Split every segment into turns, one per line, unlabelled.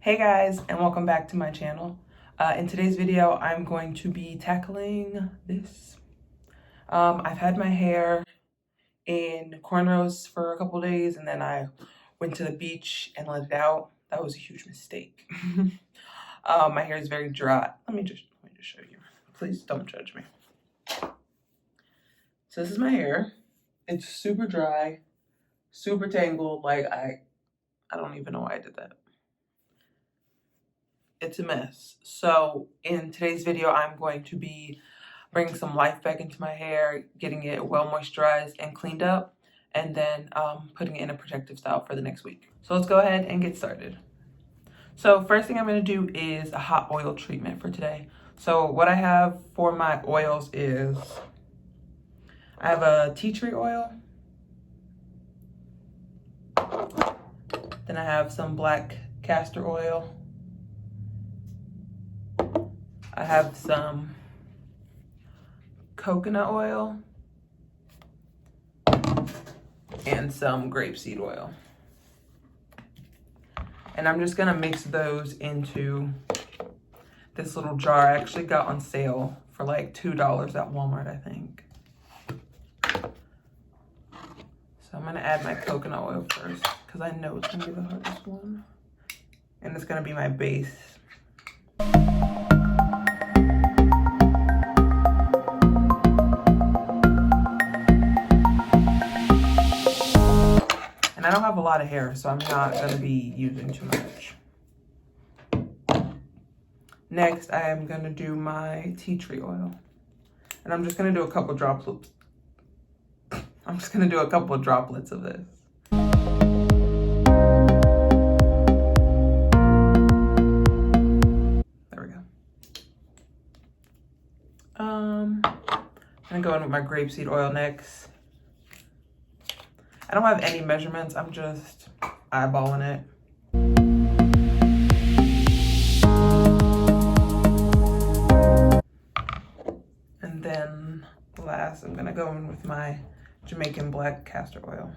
Hey guys, and welcome back to my channel. In today's video, I'm going to be tackling this. I've had my hair in cornrows for a couple days, and then I went to the beach and let it out. That was a huge mistake. My hair is very dry. Let me just show you. Please don't judge me. So this is my hair. It's super dry, super tangled. Like I don't even know why I did that. It's a mess. So in today's video, I'm going to be bringing some life back into my hair, getting it well moisturized and cleaned up, and then putting it in a protective style for the next week. So let's go ahead and get started. So first thing I'm going to do is a hot oil treatment for today. So what I have for my oils is I have a tea tree oil. Then I have some black castor oil. I have some coconut oil and some grapeseed oil. And I'm just gonna mix those into this little jar I actually got on sale for like $2 at Walmart, I think. So I'm gonna add my coconut oil first because I know it's gonna be the hardest one. And it's gonna be my base. And I don't have a lot of hair, so I'm not going to be using too much. Next, I am going to do my tea tree oil. And I'm just going to do a couple droplets. I'm just going to do a couple of droplets of this. There we go. I'm going to go in with my grapeseed oil next. I don't have any measurements, I'm just eyeballing it. And then last, I'm gonna go in with my Jamaican black castor oil.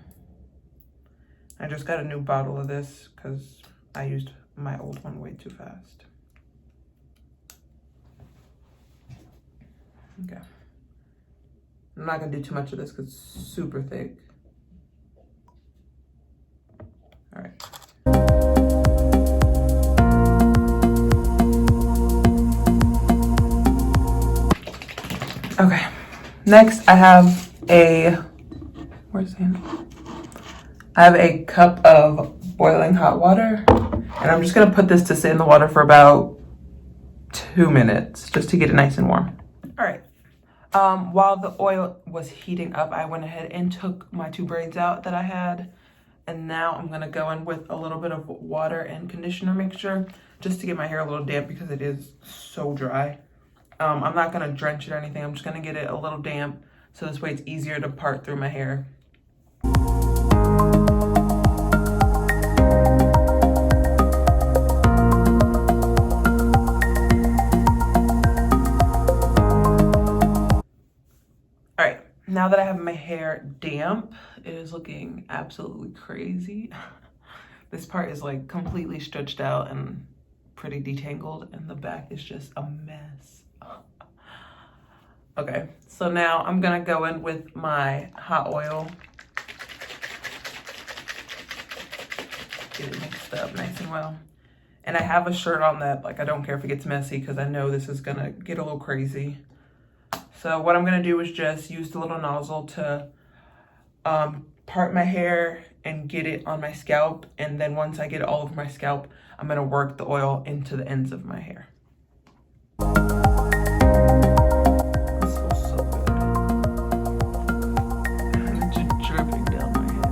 I just got a new bottle of this because I used my old one way too fast. Okay. I'm not gonna do too much of this because it's super thick. All right. Okay. Next, I have where's the handle? I have a cup of boiling hot water, and I'm just gonna put this to sit in the water for about 2 minutes, just to get it nice and warm. All right. While the oil was heating up, I went ahead and took my 2 braids out that I had. And now I'm gonna go in with a little bit of water and conditioner mixture just to get my hair a little damp because it is so dry. I'm not gonna drench it or anything. I'm just gonna get it a little damp so this way it's easier to part through my hair. All right, now that I have my hair damp, it is looking absolutely crazy. This part is like completely stretched out and pretty detangled, and the back is just a mess. Okay, so now I'm gonna go in with my hot oil. Get it mixed up nice and well. And I have a shirt on that, like I don't care if it gets messy because I know this is gonna get a little crazy. So what I'm gonna do is just use the little nozzle to part my hair and get it on my scalp. And then once I get it all over my scalp, I'm gonna work the oil into the ends of my hair. This feels so good. And it's just dripping down my head.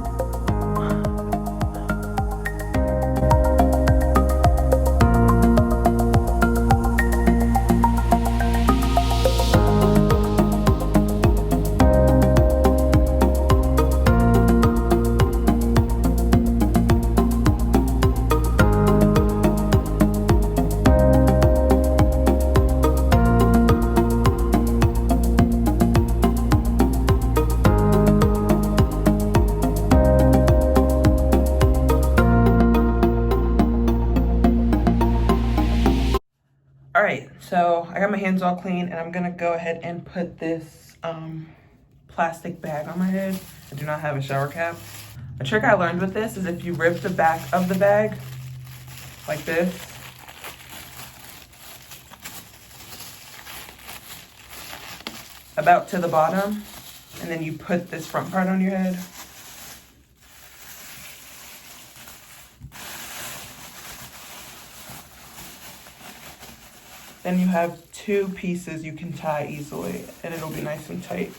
So I got my hands all clean and I'm gonna go ahead and put this plastic bag on my head. I do not have a shower cap. A trick I learned with this is if you rip the back of the bag like this, about to the bottom, and then you put this front part on your head. Then you have two pieces you can tie easily and it'll be nice and tight.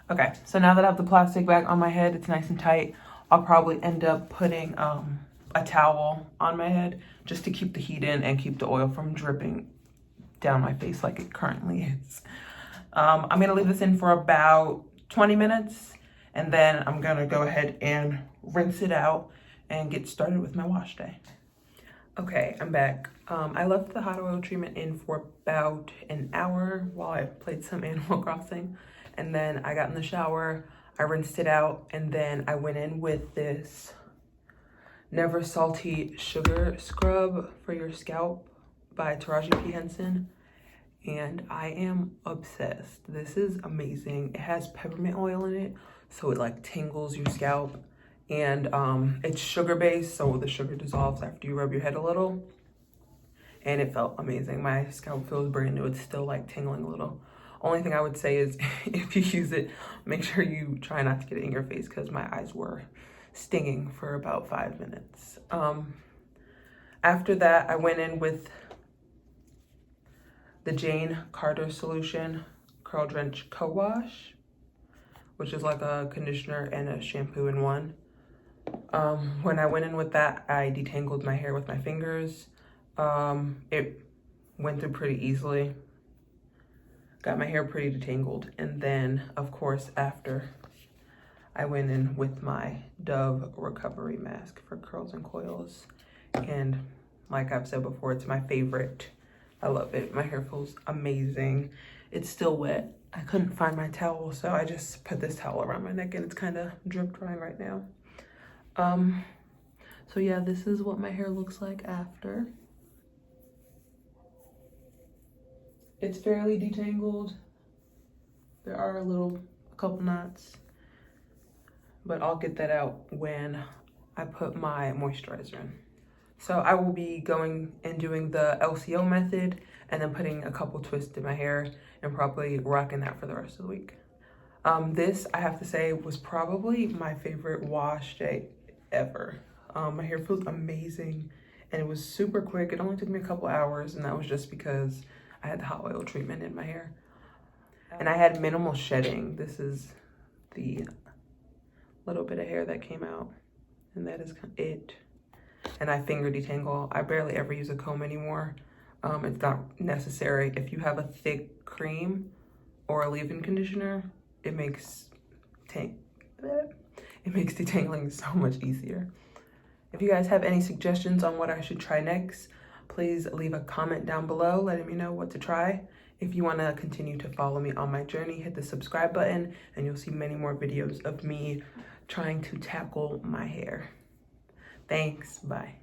Okay, so now that I have the plastic bag on my head, it's nice and tight. I'll probably end up putting a towel on my head just to keep the heat in and keep the oil from dripping down my face like it currently is. I'm gonna leave this in for about 20 minutes and then I'm gonna go ahead and rinse it out and get started with my wash day. Okay, I'm back. I left the hot oil treatment in for about an hour while I played some Animal Crossing. And then I got in the shower, I rinsed it out, and then I went in with this Never Salty Sugar Scrub for your scalp by Taraji P. Henson. And I am obsessed. This is amazing. It has peppermint oil in it, so it like tingles your scalp. And it's sugar based, so the sugar dissolves after you rub your head a little. And it felt amazing. My scalp feels brand new. It's still like tingling a little. Only thing I would say is if you use it, make sure you try not to get it in your face because my eyes were stinging for about 5 minutes. After that, I went in with the Jane Carter Solution Curl Drench Co-Wash, which is like a conditioner and a shampoo in one. When I went in with that, I detangled my hair with my fingers. It went through pretty easily. Got my hair pretty detangled. And then, of course, after, I went in with my Dove Recovery Mask for curls and coils. And like I've said before, it's my favorite. I love it. My hair feels amazing. It's still wet. I couldn't find my towel, so I just put this towel around my neck and it's kind of drip drying right now. So yeah, this is what my hair looks like after. It's fairly detangled. There are a couple knots, but I'll get that out when I put my moisturizer in. So I will be going and doing the LCO method and then putting a couple twists in my hair and probably rocking that for the rest of the week. This, I have to say, was probably my favorite wash day ever. My hair feels amazing and it was super quick. It only took me a couple hours and that was just because I had the hot oil treatment in my hair. And I had minimal shedding. This is the little bit of hair that came out and that is it. And I finger detangle. I barely ever use a comb anymore. It's not necessary. If you have a thick cream or a leave-in conditioner, it makes detangling so much easier. If you guys have any suggestions on what I should try next, please leave a comment down below letting me know what to try. If you want to continue to follow me on my journey, hit the subscribe button and you'll see many more videos of me trying to tackle my hair. Thanks, bye.